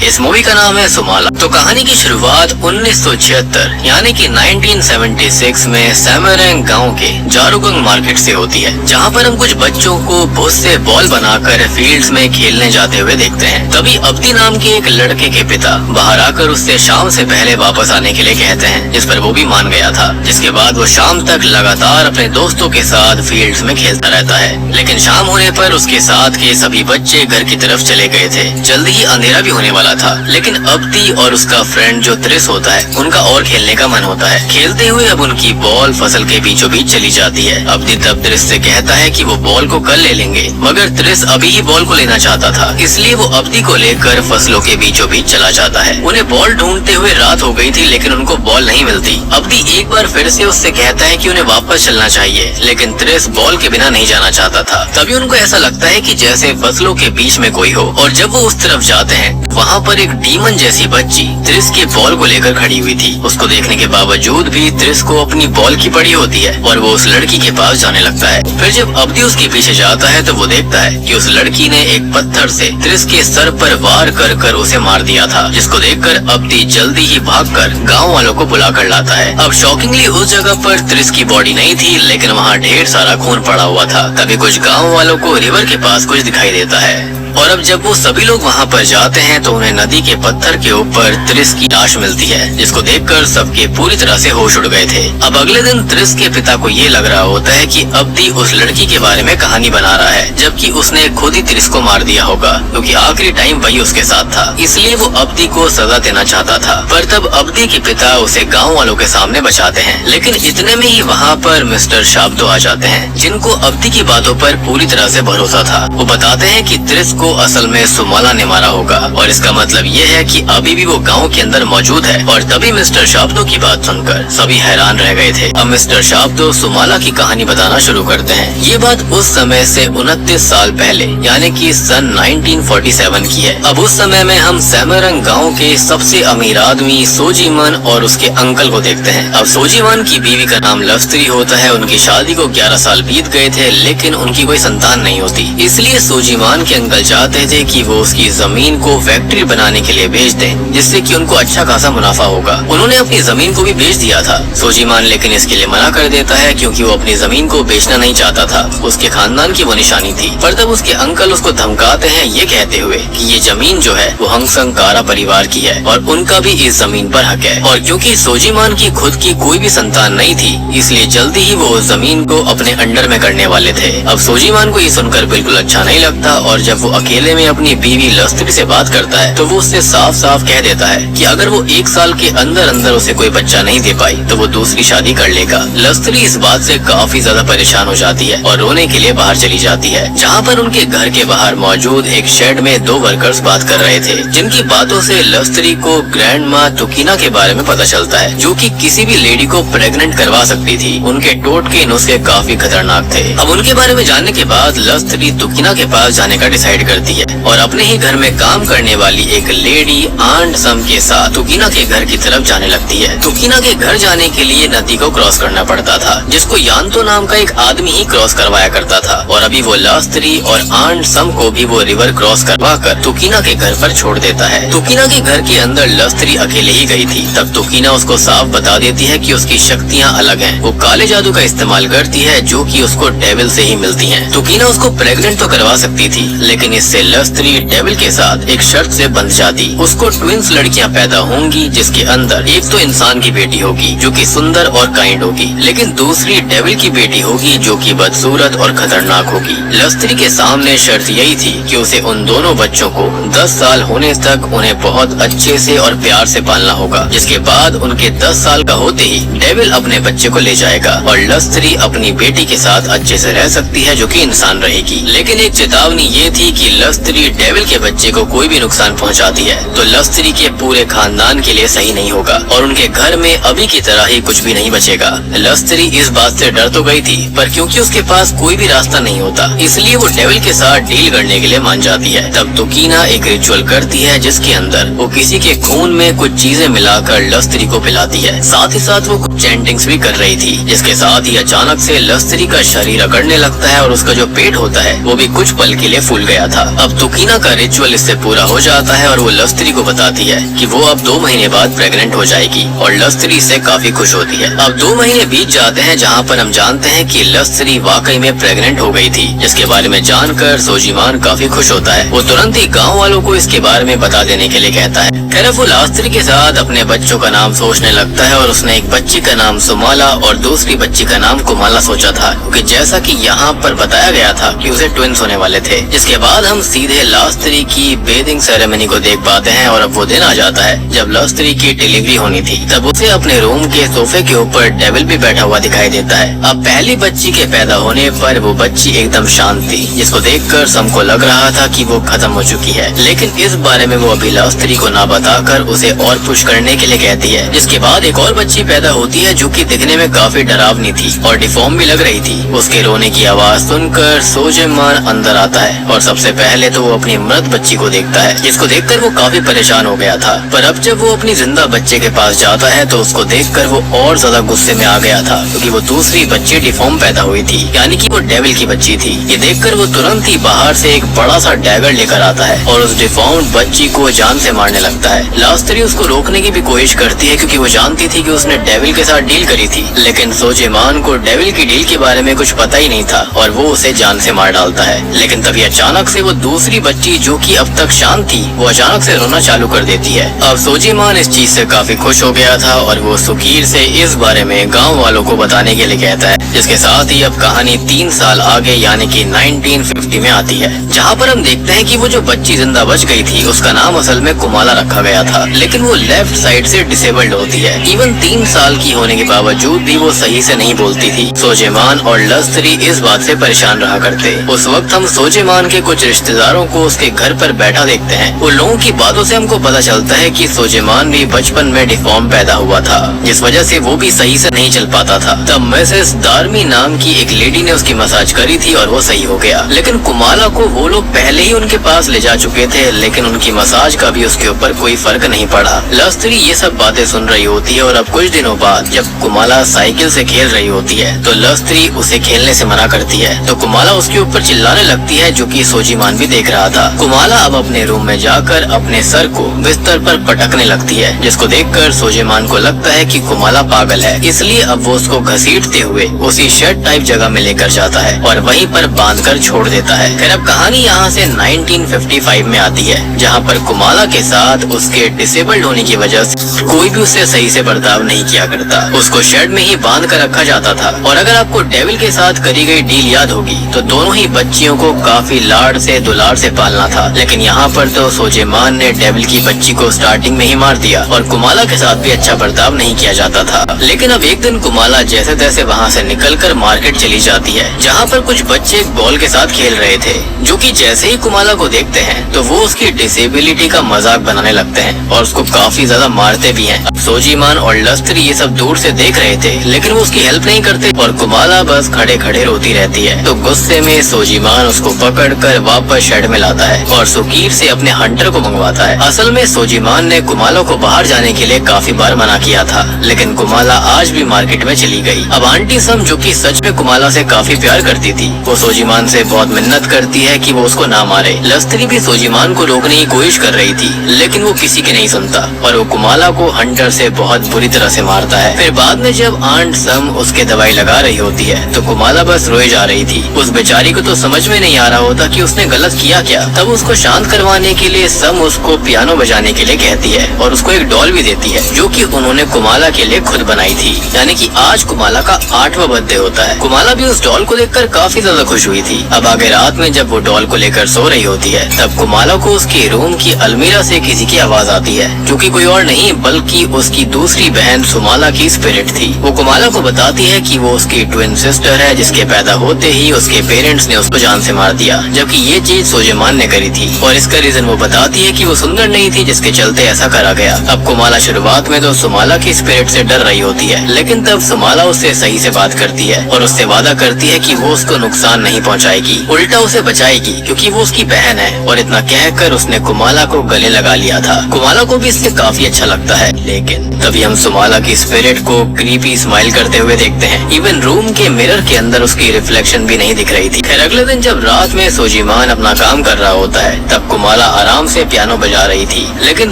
इस मूवी का नाम है सुमाला। तो कहानी की शुरुआत 1976 यानी कि 1976 में सैमरंग गांव के जारुगंग मार्केट से होती है, जहां पर हम कुछ बच्चों को भूस से बॉल बनाकर फील्ड्स में खेलने जाते हुए देखते हैं। तभी अब्दी नाम के एक लड़के के पिता बाहर आकर उससे शाम से पहले वापस आने के लिए कहते हैं, जिस पर वो भी मान गया था। जिसके बाद वो शाम तक लगातार अपने दोस्तों के साथ फील्ड्स में खेलता रहता है। लेकिन शाम होने पर उसके साथ के सभी बच्चे घर की तरफ चले गए थे। जल्दी ही अंधेरा भी होने वाला था, लेकिन अब्दी और उसका फ्रेंड जो त्रिस होता है, उनका और खेलने का मन होता है। खेलते हुए अब उनकी बॉल फसल के बीचों बीच चली जाती है। अब्दी तब त्रिस से कहता है कि वो बॉल को कल ले लेंगे, मगर त्रिस अभी ही बॉल को लेना चाहता था, इसलिए वो अब्दी को लेकर फसलों के बीचों बीच चला जाता है। उन्हें बॉल ढूंढते हुए रात हो गई थी, लेकिन उनको बॉल नहीं मिलती। अब्दी एक बार फिर से उससे कहता है कि उन्हें वापस चलना चाहिए, लेकिन त्रिस बॉल के बिना नहीं जाना चाहता था। तभी उनको ऐसा लगता है कि जैसे फसलों के बीच में कोई हो, और जब वो उस तरफ जाते हैं, वहाँ पर एक डीमन जैसी बच्ची त्रिस के बॉल को लेकर खड़ी हुई थी। उसको देखने के बावजूद भी त्रिस को अपनी बॉल की पड़ी होती है और वो उस लड़की के पास जाने लगता है। फिर जब अब्दी उसके पीछे जाता है तो वो देखता है कि उस लड़की ने एक पत्थर से त्रिस के सर पर वार कर कर उसे मार दिया था, जिसको देखकर अब्दी जल्दी ही भागकर गाँव वालों को बुला कर लाता है। अब शॉकिंगली उस जगह पर त्रिस की बॉडी नहीं थी, लेकिन वहाँ ढेर सारा खून पड़ा हुआ था। तभी कुछ गाँव वालों को रिवर के पास कुछ दिखाई देता है, और अब जब वो सभी लोग वहाँ पर जाते हैं तो उन्हें नदी के पत्थर के ऊपर त्रिस की लाश मिलती है, जिसको देखकर सबके पूरी तरह से होश उड़ गए थे। अब अगले दिन त्रिस के पिता को ये लग रहा होता है कि अब्दी उस लड़की के बारे में कहानी बना रहा है, जबकि उसने खुद ही त्रिस को मार दिया होगा, क्योंकि आखिरी टाइम वही उसके साथ था। इसलिए वो अब्दी को सजा देना चाहता था। पर तब अब्दी के पिता उसे गाँव वालों के सामने बचाते हैं। लेकिन इतने में ही वहाँ पर मिस्टर शाब्दो आ जाते हैं, जिनको अब्दी की बातों पर पूरी तरह से भरोसा था। वो बताते हैं कि त्रिस को असल में सुमाला ने मारा होगा, और इसका मतलब ये है कि अभी भी वो गांव के अंदर मौजूद है। और तभी मिस्टर शाब्दो की बात सुनकर सभी हैरान रह गए थे। अब मिस्टर शाब्दो सुमाला की कहानी बताना शुरू करते हैं। ये बात उस समय से 29 साल पहले यानी कि सन 1947 की है। अब उस समय में हम सैमरंग गाँव के सबसे अमीर आदमी सोजीमन और उसके अंकल को देखते हैं। अब सोजीमन की बीवी का नाम लफ्त्री होता है। उनकी शादी को 11 साल बीत गए थे, लेकिन उनकी कोई संतान नहीं होती। इसलिए सोजीमान के अंकल चाहते थे कि वो उसकी जमीन को फैक्ट्री बनाने के लिए बेच दें, जिससे कि उनको अच्छा खासा मुनाफा होगा। उन्होंने अपनी जमीन को भी बेच दिया था। सोजीमान लेकिन इसके लिए मना कर देता है, क्योंकि वो अपनी जमीन को बेचना नहीं चाहता था। उसके खानदान की वो निशानी थी। पर तब उसके अंकल उसको धमकाते हैं, ये कहते हुए कि ये जमीन जो है वो हंगसंग कारा परिवार की है और उनका भी इस जमीन पर हक है। और क्योंकि सोजीमान की खुद की कोई भी संतान नहीं थी, इसलिए जल्दी ही वो उस जमीन को अपने अंडर में करने वाले थे। अब सोजीमान को ये सुनकर बिल्कुल अच्छा नहीं लगता, और जब वो अकेले में अपनी बीवी लस्त्री से बात करता है तो वो उससे साफ साफ कह देता है कि अगर वो 1 साल के अंदर अंदर उसे कोई बच्चा नहीं दे पाई तो वो दूसरी शादी कर लेगा। लस्त्री इस बात से काफी ज्यादा परेशान हो जाती है और रोने के लिए बाहर चली जाती है, जहाँ पर उनके घर के बाहर मौजूद एक शेड में 2 वर्कर्स बात कर रहे थे, जिनकी बातों से लस्त्री को ग्रैंड माँ तुकीना के बारे में पता चलता है, जो कि किसी भी लेडी को प्रेग्नेंट करवा सकती थी। उनके टोटके नुस्खे काफी खतरनाक थे। अब उनके बारे में जानने के बाद लस्त्री तुकीना के पास जाने का डिसाइड करती है और अपने ही घर में काम करने वाली एक लेडी आंट सम के साथ तुकीना के घर की तरफ जाने लगती है। तुकीना के घर जाने के लिए नदी को क्रॉस करना पड़ता था, जिसको यान्तो नाम का एक आदमी ही क्रॉस करवाया करता था। और अभी वो लस्त्री और आंट सम को भी वो रिवर क्रॉस करवा कर तुकीना के घर पर छोड़ देता है। तुकीना के घर के अंदर लस्त्री अकेले ही गई थी। तब तुकीना उसको साफ बता देती है कि उसकी शक्तियाँ अलग हैं। वो काले जादू का इस्तेमाल करती है, जो कि उसको डेविल से ही मिलती हैं। तुकीना उसको प्रेग्नेंट तो करवा सकती थी, लेकिन इससे लस्त्री डेविल के साथ एक शर्त से बंध जाती। उसको ट्विंस लड़कियां पैदा होंगी, जिसके अंदर एक तो इंसान की बेटी होगी जो कि सुंदर और काइंड होगी, लेकिन दूसरी डेविल की बेटी होगी जो कि बदसूरत और खतरनाक होगी। लस्त्री के सामने शर्त यही थी कि उसे उन दोनों बच्चों को 10 साल होने तक उन्हें बहुत अच्छे से और प्यार से पालना होगा, जिसके बाद उनके 10 साल का होते ही डेविल अपने बच्चे को ले जाएगा और लस्त्री अपनी बेटी के साथ अच्छे से रह सकती है, जो कि इंसान रहेगी। लेकिन एक चेतावनी ये थी कि लस्त्री डेविल के बच्चे को कोई भी नुकसान पहुंचाती है तो लस्त्री के पूरे खानदान के लिए सही नहीं होगा और उनके घर में अभी की तरह ही कुछ भी नहीं बचेगा। लस्त्री इस बात से डर तो गई थी, पर क्योंकि उसके पास कोई भी रास्ता नहीं होता, इसलिए वो डेविल के साथ डील करने के लिए मान जाती है। तब तुकीना एक रिचुअल करती है, जिसके अंदर वो किसी के खून में कुछ चीजें मिलाकर लस्त्री को पिलाती है। साथ ही साथ वो कुछ चैंटिंग्स भी कर रही थी, जिसके साथ ही अचानक से लस्त्री का शरीर अकड़ने लगता है और उसका जो पेट होता है वो भी कुछ पल के लिए फूल गया था। था। अब तुकीना का रिचुअल इससे पूरा हो जाता है और वो लस्त्री को बताती है कि वो अब 2 महीने बाद प्रेग्नेंट हो जाएगी और लस्त्री इससे काफी खुश होती है। अब 2 महीने बीत जाते हैं जहाँ पर हम जानते हैं कि लस्त्री वाकई में प्रेग्नेंट हो गई थी, जिसके बारे में जानकर सोजीमान काफी खुश होता है। वो तुरंत ही गाँव वालों को इसके बारे में बता देने के लिए कहता है। खैर वो लस्त्री के साथ अपने बच्चों का नाम सोचने लगता है और उसने एक बच्ची का नाम सुमाला और दूसरी बच्ची का नाम कुमाला सोचा था, क्योंकि जैसा कि यहाँ पर बताया गया था कि उसे ट्विंस होने वाले थे। जिसके बाद हम सीधे लस्त्री की बेदिंग सेरेमनी को देख पाते हैं और अब वो दिन आ जाता है जब लस्त्री की डिलीवरी होनी थी। तब उसे अपने रूम के सोफे के ऊपर डेविल भी बैठा हुआ दिखाई देता है। अब पहली बच्ची के पैदा होने पर वो बच्ची एकदम शांत थी, जिसको देखकर सबको लग रहा था कि वो खत्म हो चुकी है, लेकिन इस बारे में वो अभी लस्त्री को ना बताकर उसे और पुश करने के लिए कहती है। जिसके बाद एक और बच्ची पैदा होती है जो कि दिखने में काफी डरावनी थी और डिफॉर्म भी लग रही थी। उसके रोने की आवाज सुनकर सोजेमान अंदर आता है और सबसे पहले तो वो अपनी मृत बच्ची को देखता है, जिसको देखकर वो काफी परेशान हो गया था। पर अब जब वो अपनी जिंदा बच्चे के पास जाता है तो उसको देखकर वो और ज्यादा गुस्से में आ गया था, क्योंकि वो दूसरी बच्ची डिफॉर्म पैदा हुई थी, यानी कि वो डेविल की बच्ची थी। ये देखकर वो तुरंत ही बाहर से एक बड़ा सा डैगर लेकर आता है और उस डिफॉर्म बच्ची को जान से मारने लगता है। लस्त्री उसको रोकने की भी कोशिश करती है, क्योंकि वो जानती थी कि उसने डेविल के साथ डील करी थी, लेकिन सोजेमान को डेविल की डील के बारे में कुछ पता ही नहीं था और वो उसे जान से मार डालता है। लेकिन तभी अचानक से वो दूसरी बच्ची जो कि अब तक शांत थी, वो अचानक से रोना चालू कर देती है। अब सोजेमान इस चीज से काफी खुश हो गया था और वो सुकीर से इस बारे में गाँव वालों को बताने के लिए कहता है। जिसके साथ ही अब कहानी 3 साल आगे यानी कि 1950 में आती है, जहाँ पर हम देखते हैं कि वो जो बच्ची जिंदा बच गई थी उसका नाम असल में कुमाला रखा गया था, लेकिन वो लेफ्ट साइड से डिसेबल्ड होती है। इवन 3 साल की होने के बावजूद भी वो सही से नहीं बोलती थी। सोजेमान और लस्त्री इस बात से परेशान रहा करते। उस वक्त हम सोजेमान के कुछ रिश्तेदारों को उसके घर पर बैठा देखते हैं। उन लोगों की बातों से हमको पता चलता है कि सोजेमान भी बचपन में डिफॉर्म पैदा हुआ था, जिस वजह से वो भी सही से नहीं चल पाता था। तब मिसेस दार्मी नाम की एक लेडी ने उसकी मसाज करी थी और वो सही हो गया, लेकिन कुमाला को वो लोग पहले ही उनके पास ले जा चुके थे, लेकिन उनकी मसाज का भी उसके ऊपर कोई फर्क नहीं पड़ा। लस्त्री ये सब बातें सुन रही होती है और अब कुछ दिनों बाद जब कुमाला साइकिल से खेल रही होती है तो लस्त्री उसे खेलने से मना करती है, तो कुमाला उसके ऊपर चिल्लाने लगती है, जो कि सोजीमान भी देख रहा था। कुमाला अब अपने रूम में जाकर अपने सर को बिस्तर पर पटकने लगती है, जिसको देखकर सोजीमान को लगता है कि कुमाला पागल है, इसलिए अब वो उसको घसीटते हुए उसी शेड टाइप जगह में लेकर जाता है और वहीं पर बांधकर छोड़ देता है। फिर अब कहानी यहाँ से 1955 में आती है, जहाँ पर कुमाला के साथ उसके डिसेबल्ड होने की वजह से कोई भी उससे सही से बर्ताव नहीं किया करता। उसको शेड में ही बांध कर रखा जाता था। और अगर आपको डेविल के साथ करी गई डील याद होगी तो दोनों ही बच्चियों को काफी लाड से दुलार से पालना था, लेकिन यहाँ पर तो सोजेमान ने डेविल की बच्ची को स्टार्टिंग में ही मार दिया और कुमाला के साथ भी अच्छा बर्ताव नहीं किया जाता था। लेकिन अब एक दिन कुमाला जैसे तैसे वहाँ से निकलकर मार्केट चली जाती है, जहाँ पर कुछ बच्चे एक बॉल के साथ खेल रहे थे, जो कि जैसे ही कुमाला को देखते हैं तो वो उसकी डिसेबिलिटी का मजाक बनाने लगते हैं और उसको काफी ज्यादा मारते भी हैं। सोजीमान और लस्त्री ये सब दूर से देख रहे थे, लेकिन वो उसकी हेल्प नहीं करते और कुमाला बस खड़े खड़े रोती रहती है। तो गुस्से में सोजीमान उसको पकड़कर वापस शेड में लाता है और सुकीर से अपने हंटर को मंगवाता है। असल में सोजीमान ने कुमाला को बाहर जाने के लिए काफी बार मना किया था, लेकिन कुमाला आज भी मार्केट में चली गई। अब आंटी सम, जो कि सच में कुमाला से काफी प्यार करती थी, वो सोजीमान से बहुत मिन्नत करती है कि वो उसको ना मारे। लस्त्री भी सोजीमान को रोकने की कोशिश कर रही थी, लेकिन वो किसी की नहीं सुनता और वो कुमाला को हंटर से बहुत बुरी तरह से मारता है। फिर बाद में जब आंट सम उसके दवाई लगा रही होती है तो कुमाला बस रोए जा रही थी। उस बेचारी को तो समझ में नहीं आ रहा होता कि उसने गलत किया क्या। तब उसको शांत करवाने के लिए सम उसको पियानो बजाने के लिए कहती है और उसको एक डॉल भी देती है, जो कि उन्होंने कुमाला के लिए खुद बनाई थी। यानी कि आज कुमाला का 8वां बर्थडे होता है। कुमाला भी उस डॉल को देखकर काफी ज्यादा खुश हुई थी। अब आगे रात में जब वो डॉल को लेकर सो रही होती है तब कुमाला को उसके रूम की अलमीरा से किसी की आवाज आती है, जो कि कोई और नहीं बल्कि उसकी दूसरी बहन सुमाला की स्पिरिट थी। वो कुमाला को बताती है कि वो उसकी ट्विन सिस्टर है, जिसके पैदा होते ही उसके पेरेंट्स ने उसको जान से मार दिया, जबकि ये चीज सोजेमान ने करी थी और इसका रीजन वो बताती है कि वो सुंदर नहीं थी, जिसके चलते ऐसा करा गया। अब कुमाला शुरुआत में तो सुमाला की स्पिरिट से डर रही होती है, लेकिन तब सुमाला उससे सही से बात करती है और उससे वादा करती है कि वो उसको नुकसान नहीं पहुंचाएगी, उल्टा उसे बचाएगी, क्योंकि वो उसकी बहन है। और इतना कहकर उसने कुमाला को गले लगा लिया था। कुमाला को भी इससे काफी अच्छा लगता है, लेकिन तभी हम सुमाला की स्पिरिट को क्रीपी स्माइल करते हुए देखते हैं। इवन रूम के मिरर के अंदर उसकी रिफ्लेक्शन भी नहीं दिख रही थी। खैर अगले दिन जब रात में सोजीमान सोजीमान अपना काम कर रहा होता है तब कुमाला आराम से पियानो बजा रही थी, लेकिन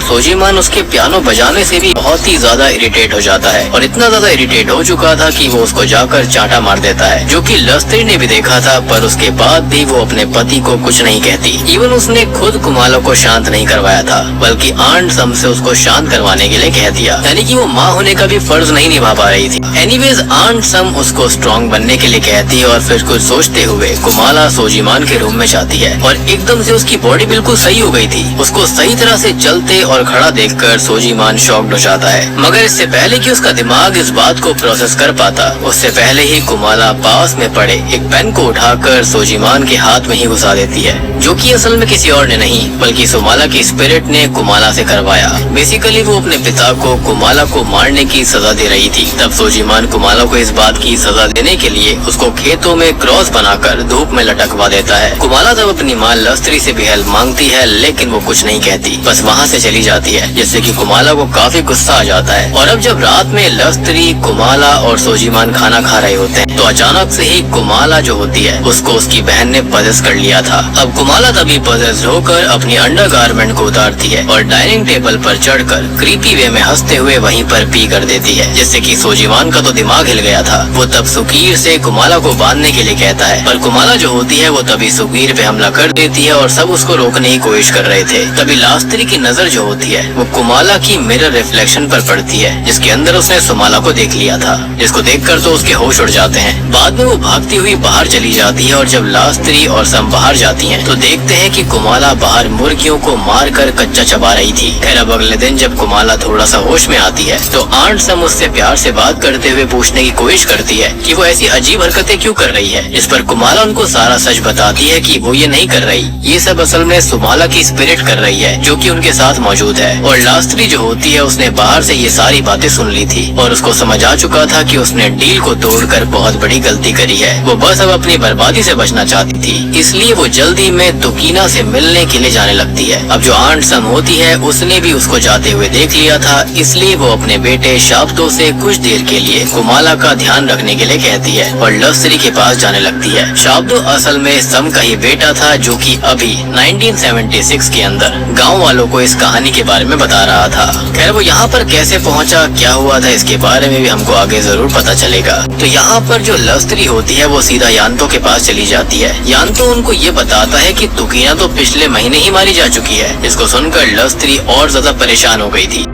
सोजीमान उसके पियानो बजाने से भी बहुत ही ज्यादा इरिटेट हो जाता है और इतना ज्यादा इरिटेट हो चुका था कि वो उसको जाकर चांटा मार देता है, जो कि लस्त्री ने भी देखा था। पर उसके बाद भी वो अपने पति को कुछ नहीं कहती। इवन उसने खुद कुमाला को शांत नहीं करवाया था, बल्कि आंट सम से उसको शांत करवाने के लिए कह दिया, यानी कि वो माँ होने का भी फर्ज नहीं निभा पा रही थी। एनीवेज आंट सम उसको स्ट्रॉन्ग बनने के लिए कहती है और फिर कुछ सोचते हुए कुमाला सोजीमान के रूम में जाती है और एकदम से उसकी बॉडी बिल्कुल सही हो गई थी। उसको सही तरह से चलते और खड़ा देखकर सोजीमान शॉक्ड हो जाता है, मगर इससे पहले कि उसका दिमाग इस बात को प्रोसेस कर पाता, उससे पहले ही कुमाला पास में पड़े एक पेन को उठाकर सोजीमान के हाथ में ही घुसा देती है, जो कि असल में किसी और ने नहीं बल्कि सोमाला की स्पिरिट ने कुमाला से करवाया। बेसिकली वो अपने पिता को कुमाला को मारने की सजा दे रही थी। तब सोजीमान कुमाला को इस बात की सजा देने के लिए उसको खेतों में क्रॉस बनाकर धूप में लटकवा देता है। कुमाला तब अपनी माँ लस्त्री से भी हेल्प मांगती है, लेकिन वो कुछ नहीं कहती, बस वहाँ से चली जाती है, जिससे कि कुमाला को काफी गुस्सा आ जाता है। और अब जब रात में लस्त्री, कुमाला और सोजीमान खाना खा रहे होते हैं तो अचानक से ही कुमाला जो होती है उसको उसकी बहन ने पजेस कर लिया था। अब कुमाला तभी पजेस होकर अपनी अंडरगारमेंट को उतारती है और डाइनिंग टेबल पर चढ़कर क्रीपी वे में हंसते हुए वहीं पर पी कर देती है, जिससे कि सोजीमान का तो दिमाग हिल गया था। वो तब सुकीर से कुमाला को बांधने के लिए कहता है, पर कुमाला जो होती है वो तभी सुकीर पे हमला कर देती है और सब उसको रोकने की कोशिश कर रहे थे। तभी लास्त्री की नजर जो होती है वो कुमाला की मिरर रिफ्लेक्शन पर पड़ती है, जिसके अंदर उसने सोमाला को देख लिया था, जिसको देखकर तो उसके होश उड़ जाते हैं। बाद में वो भागती हुई बाहर चली जाती है और जब लास्त्री और सम बाहर जाती हैं तो देखते हैं कि कुमाला बाहर मुर्गियों को मार कर कच्चा चबा रही थी। खैर अब अगले दिन जब कुमाला थोड़ा सा होश में आती है तो आंट सम उससे प्यार से बात करते हुए पूछने की कोशिश करती है कि वो ऐसी अजीब हरकतें क्यों कर रही है। इस पर कुमाला उनको सारा सच बताती है कि वो ये नहीं कर रही, ये सब असल में सोमाला की स्पिरिट कर रही है जो कि उनके साथ मौजूद है। और लास्त्री जो होती है उसने बाहर से ये सारी बातें सुन ली थी और उसको समझ आ चुका था कि उसने डील को तोड़कर बहुत बड़ी गलती करी है। वो बस अब अपनी बर्बादी से बचना चाहती थी, इसलिए वो जल्दी में तुकीना से मिलने के लिए जाने लगती है। अब जो आंट सम होती है उसने भी उसको जाते हुए देख लिया था, इसलिए वो अपने बेटे शाब्दो से कुछ देर के लिए कुमाला का ध्यान रखने के लिए कहती है और लस्त्री के पास जाने लगती है। शाब्दो असल में सम का ही बेटा था, जो कि अभी 1976 के अंदर गांव वालों को इस कहानी के बारे में बता रहा था। खैर वो यहाँ पर कैसे पहुँचा, क्या हुआ था, इसके बारे में भी हमको आगे जरूर पता चलेगा। तो यहाँ पर जो लस्त्री होती है वो सीधा यान्तो के पास चली जाती है। यान्तो उनको ये बताता है कि तुकीना तो पिछले महीने ही मारी जा चुकी है। इसको सुनकर लस्त्री और ज्यादा परेशान हो गई थी।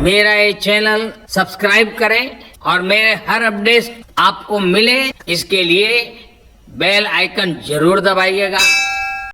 मेरा ये चैनल सब्सक्राइब करें और मेरे हर अपडेट आपको मिले, इसके लिए बेल आइकन जरूर दबाइएगा।